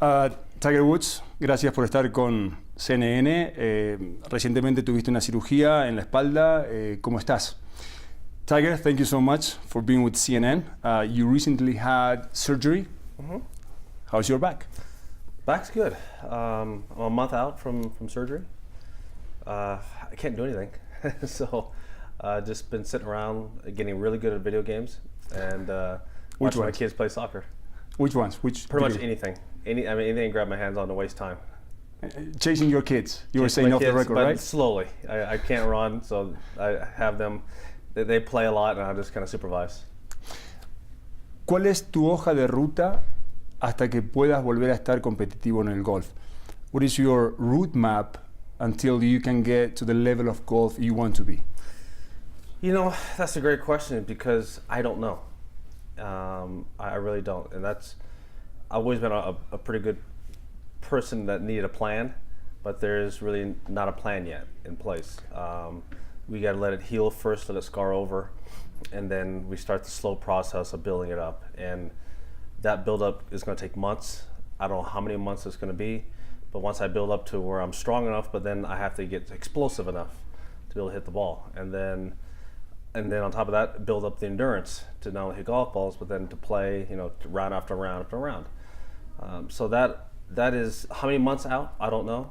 Tiger Woods, gracias por estar con CNN. Recientemente tuviste una cirugía en la espalda. ¿Cómo estás? Tiger, thank you so much for being with CNN. You recently had surgery. Mm-hmm. How's your back? Back's good. I'm a month out from surgery. I can't do anything, so just been sitting around getting really good at video games and watching my kids play soccer. Which ones? Pretty much anything. Anything I can grab my hands on to waste time. Chasing your kids. You were saying off the record, but right? Slowly. I can't run, so I have them. They play a lot, and I just kind of supervise. ¿Cuál es tu hoja de ruta hasta que puedas volver a estar competitivo en el golf? What is your route map until you can get to the level of golf you want to be? You know, that's a great question because I don't know. I really don't, and I've always been a pretty good person that needed a plan, but there's really not a plan yet in place. We got to let it heal first, let it scar over, and then we start the slow process of building it up. And that build up is going to take months. I don't know how many months it's going to be, but once I build up to where I'm strong enough, but then I have to get explosive enough to be able to hit the ball, and then on top of that, build up the endurance to not only hit golf balls, but then to play, round after round after round. So that is how many months out, I don't know.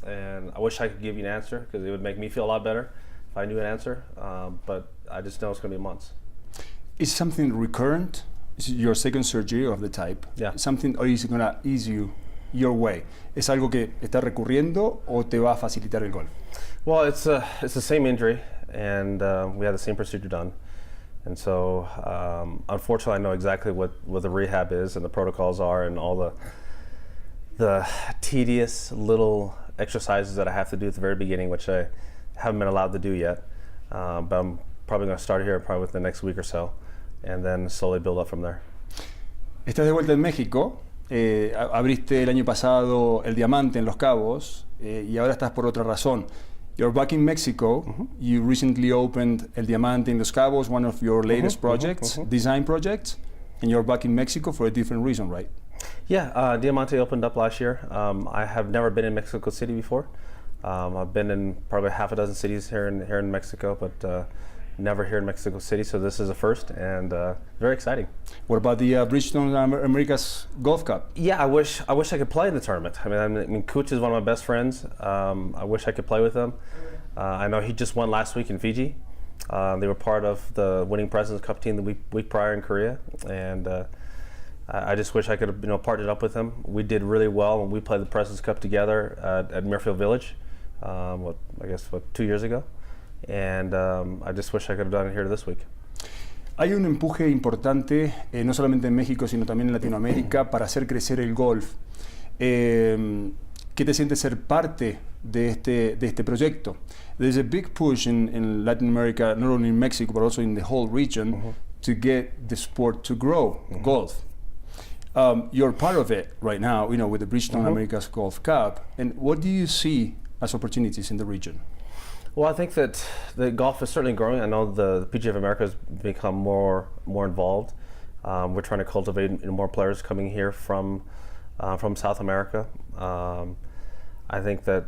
And I wish I could give you an answer because it would make me feel a lot better if I knew an answer. But I just know it's going to be months. Is something recurrent? Is it your second surgery of the type? Yeah. Something, or is it going to ease you your way? ¿Es algo que está recurriendo o te va a facilitar el golf? Well, it's the same injury, and we had the same procedure done. And so, unfortunately, I know exactly what the rehab is and the protocols are and all the tedious little exercises that I have to do at the very beginning, which I haven't been allowed to do yet. But I'm probably going to start here probably within the next week or so, and then slowly build up from there. Estás de vuelta en México. Abriste el año pasado el Diamante en Los Cabos y ahora estás por otra razón. You're back in Mexico. Mm-hmm. You recently opened El Diamante in Los Cabos, one of your latest projects, design projects, and you're back in Mexico for a different reason, right? Yeah, Diamante opened up last year. I have never been in Mexico City before. I've been in probably half a dozen cities here in Mexico, but never here in Mexico City, so this is a first and very exciting. What about the Bridgestone America's Golf Cup? Yeah, I wish I could play in the tournament. I mean, Kuch is one of my best friends. I wish I could play with him. I know he just won last week in Fiji. They were part of the winning Presidents Cup team the week prior in Korea, and I just wish I could have partnered up with him. We did really well when we played the Presidents Cup together at Muirfield Village. 2 years ago. And I just wish I could have done it here this week. Hay un empuje importante, no solamente en México, sino también en Latinoamérica, para hacer crecer el golf. ¿Qué te sientes ser parte de este proyecto? There's a big push in Latin America, not only in Mexico, but also in the whole region, to get the sport to grow, golf. You're part of it right now, with the Bridgestone America's Golf Cup. And what do you see as opportunities in the region? Well, I think that the golf is certainly growing. I know the PGA of America has become more involved. We're trying to cultivate more players coming here from South America. I think that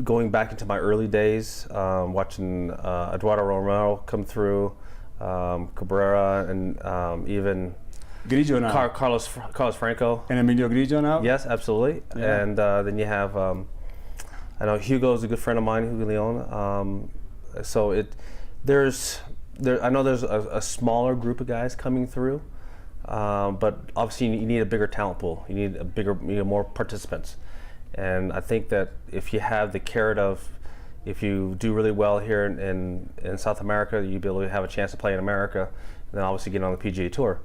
going back into my early days, watching Eduardo Romero come through, Cabrera, and even Grillo now. Carlos Franco. And Emilio Grillo now? Yes, absolutely. Yeah. And then you have, I know Hugo is a good friend of mine, Hugo Leon. I know there's a smaller group of guys coming through, but obviously you need a bigger talent pool. You need more participants. And I think that if you have the carrot of, if you do really well here in South America, you'll be able to have a chance to play in America, and then obviously get on the PGA Tour.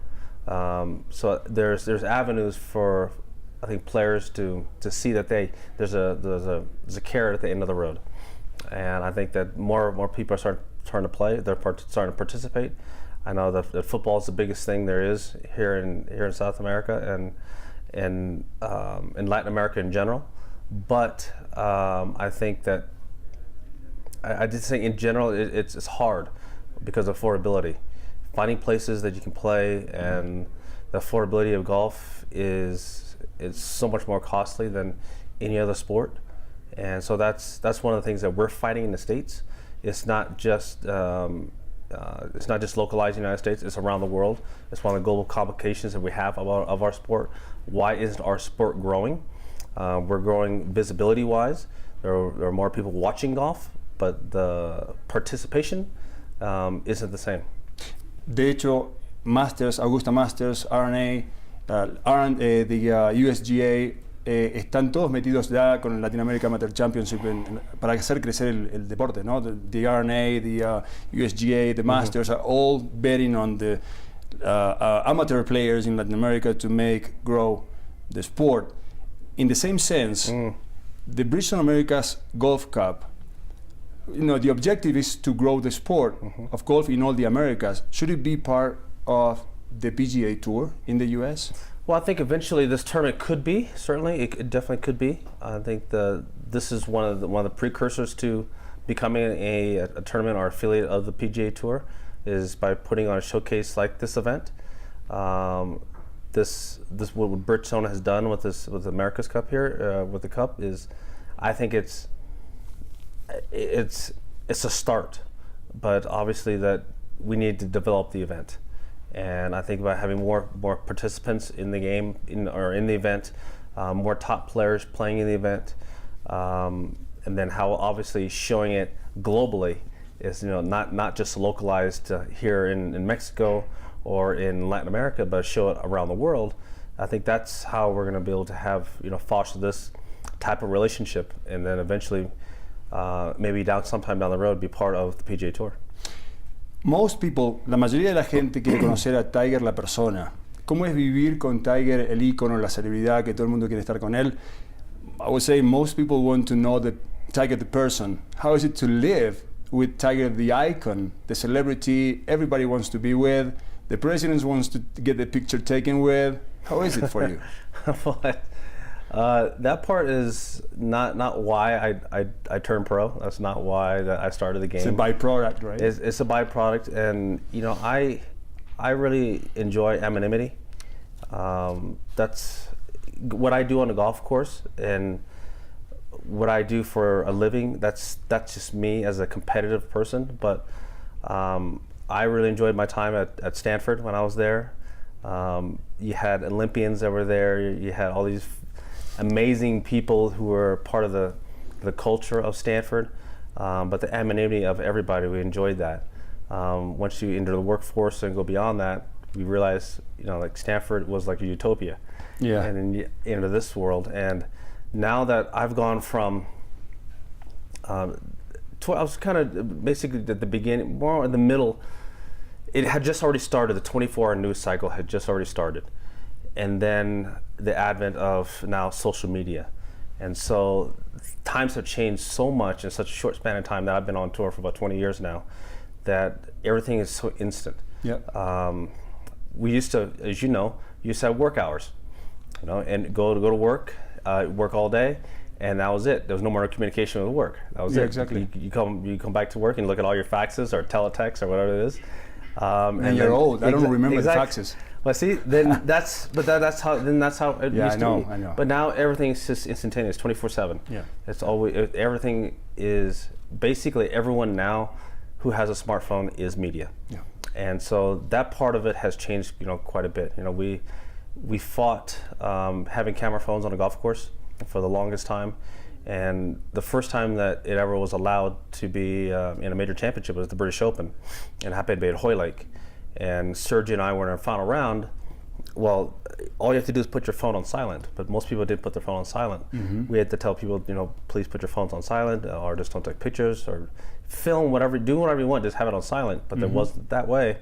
So there's avenues for, I think, players to see that there's a carrot at the end of the road, and I think that more people are starting to play. They're starting to participate. I know that football is the biggest thing there is here in South America and in Latin America in general. But I think that I just think in general it's hard because of affordability. Finding places that you can play and the affordability of golf is it's so much more costly than any other sport, and so that's one of the things that we're fighting in the States. It's not just localized in the United States. It's around the world. It's one of the global complications that we have of our sport. Why isn't our sport growing? We're growing visibility-wise. There are more people watching golf, but the participation isn't the same. De hecho, Masters, Augusta Masters, RNA, the USGA, están todos metidos ya con el Latin America Amateur Championship para hacer crecer el deporte, ¿no? The RNA, the USGA, the Masters are all betting on the amateur players in Latin America to grow the sport. In the same sense, the Bridgestone Americas Golf Cup, the objective is to grow the sport of golf in all the Americas. Should it be part of the PGA Tour in the U.S.? Well, I think eventually this tournament could be. Certainly, it definitely could be. I think this is one of the precursors to becoming a tournament or affiliate of the PGA Tour, is by putting on a showcase like this event. This what Bridgestone has done with the America's Cup here, with the Cup, is, I think it's a start, but obviously that we need to develop the event. And I think about having more participants in the game, in the event, more top players playing in the event, and then how obviously showing it globally is not just localized here in Mexico or in Latin America, but show it around the world. I think that's how we're going to be able to have foster this type of relationship, and then eventually maybe sometime down the road be part of the PGA Tour. Most people, la mayoría de la gente quiere conocer a Tiger la persona. ¿Cómo es vivir con Tiger, el ícono, la celebridad, que todo el mundo quiere estar con él? I would say most people want to know the Tiger the person. How is it to live with Tiger the icon, the celebrity everybody wants to be with, the president wants to get the picture taken with? How is it for you? That part is not why I turned pro. That's not why I started the game. It's a byproduct, right? It's a byproduct, and I really enjoy anonymity. That's what I do on the golf course, and what I do for a living. That's just me as a competitive person. But I really enjoyed my time at Stanford when I was there. You had Olympians that were there. You had all these amazing people who were part of the culture of Stanford, but the anonymity of everybody, we enjoyed that. Once you enter the workforce and go beyond that, we realized, like Stanford was like a utopia. Yeah. And then you enter this world, and now that I've gone from, I was kind of basically at the beginning, more in the middle. It had just already started. The 24-hour news cycle had just already started. And then the advent of now social media. And so times have changed so much in such a short span of time that I've been on tour for about 20 years now, that everything is so instant. Yeah. We used to, as you know, have work hours, and go to work, work all day, and that was it. There was no more communication with work. That was it. Exactly. You come back to work and look at all your faxes or teletext or whatever it is. And you're old. I don't remember the faxes. Well, see, then that's how it used to be. I know. But now everything's just instantaneous, 24/7. Yeah. It's always, everything is basically, everyone now who has a smartphone is media. Yeah. And so that part of it has changed, quite a bit. We fought having camera phones on a golf course for the longest time, and the first time that it ever was allowed to be in a major championship was the British Open in Happy Bay at Hoylake. And Sergio and I were in our final round. Well, all you have to do is put your phone on silent, but most people didn't put their phone on silent. Mm-hmm. We had to tell people, please put your phones on silent, or just don't take pictures, or film do whatever you want, just have it on silent. But there wasn't that way.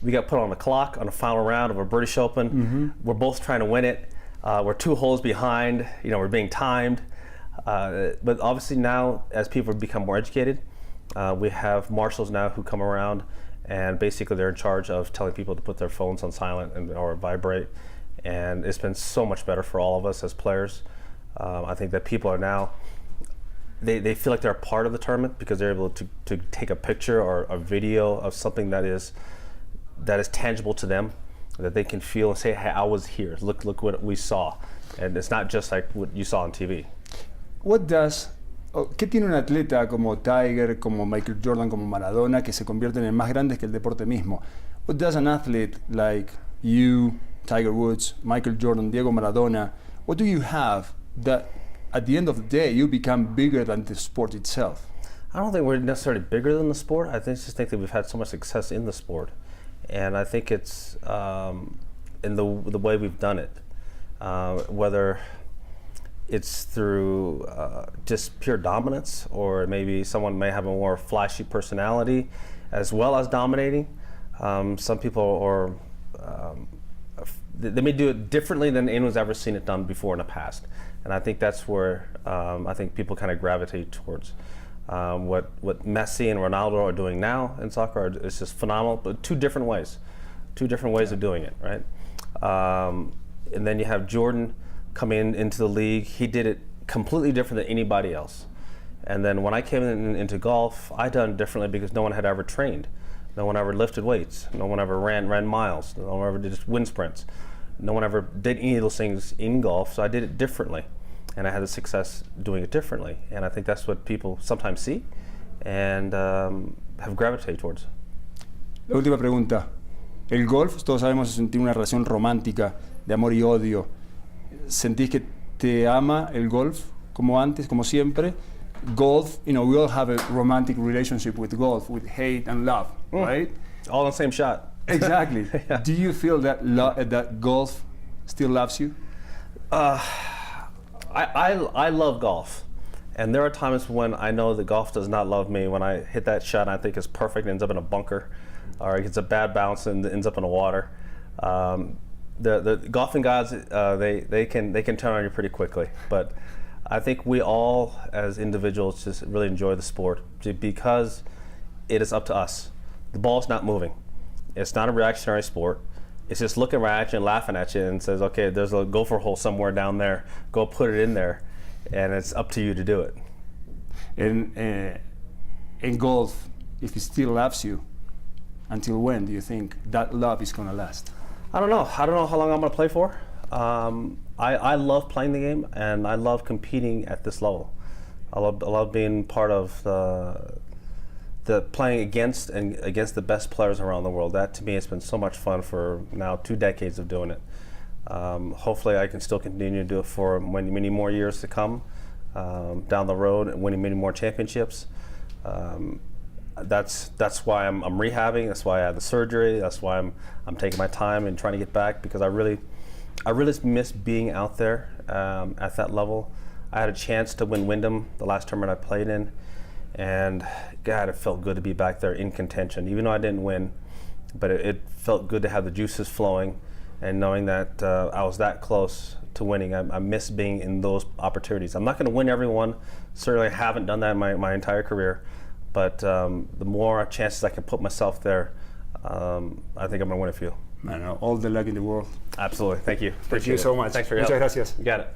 We got put on the clock on the final round of a British Open. Mm-hmm. We're both trying to win it. We're 2 holes behind. We're being timed. But obviously now, as people become more educated, we have marshals now who come around, and basically they're in charge of telling people to put their phones on silent or vibrate. And it's been so much better for all of us as players. I think that people are now, they feel like they're a part of the tournament because they're able to take a picture or a video of something that is tangible to them, that they can feel and say, hey, I was here, look what we saw. And it's not just like what you saw on TV. ¿Qué tiene un atleta como Tiger, como Michael Jordan, como Maradona, que se convierten en más grandes que el deporte mismo? What does an athlete like you, Tiger Woods, Michael Jordan, Diego Maradona, what do you have that at the end of the day you become bigger than the sport itself? I don't think we're necessarily bigger than the sport. I just think that we've had so much success in the sport. And I think it's in the way we've done it, whether it's through just pure dominance, or maybe someone may have a more flashy personality as well as dominating. Some people are, they may do it differently than anyone's ever seen it done before in the past. And I think that's where I think people kind of gravitate towards. What Messi and Ronaldo are doing now in soccer is just phenomenal, but two different ways of doing it, right? And then you have Jordan coming into the league. He did it completely different than anybody else. And then when I came into golf, I done it differently because no one had ever trained. No one ever lifted weights. No one ever ran miles. No one ever did wind sprints. No one ever did any of those things in golf, so I did it differently. And I had the success doing it differently. And I think that's what people sometimes see and have gravitated towards. La última pregunta. El golf, todos sabemos, tiene una relación romántica, de amor y odio. ¿Sentís que te ama el golf como antes, como siempre? Golf, we all have a romantic relationship with golf, with hate and love, right? All in the same shot. Exactly. Yeah. Do you feel that that golf still loves you? I love golf, and there are times when I know that golf does not love me. When I hit that shot, I think it's perfect, and ends up in a bunker, or it gets a bad bounce and ends up in the water. The golfing gods, they can turn on you pretty quickly, but I think we all, as individuals, just really enjoy the sport because it is up to us. The ball's not moving. It's not a reactionary sport. It's just looking right at you and laughing at you and says, okay, there's a gopher hole somewhere down there. Go put it in there, and it's up to you to do it. In golf, if it still loves you, until when do you think that love is going to last? I don't know. I don't know how long I'm going to play for. I love playing the game, and I love competing at this level. I love being part of the playing against the best players around the world. That to me has been so much fun for now 2 decades of doing it. Hopefully I can still continue to do it for many more years to come down the road, and winning many more championships. That's why I'm rehabbing. That's why I had the surgery. That's why I'm taking my time and trying to get back, because I really miss being out there at that level. I had a chance to win Wyndham, the last tournament I played in, and God, it felt good to be back there in contention, even though I didn't win. But it felt good to have the juices flowing and knowing that I was that close to winning. I miss being in those opportunities. I'm not going to win every one. Certainly haven't done that in my entire career. But the more chances I can put myself there, I think I'm going to win a few. All the luck in the world. Absolutely. Thank you. Thank you so much. Thanks for your help. Muchas gracias. You got it.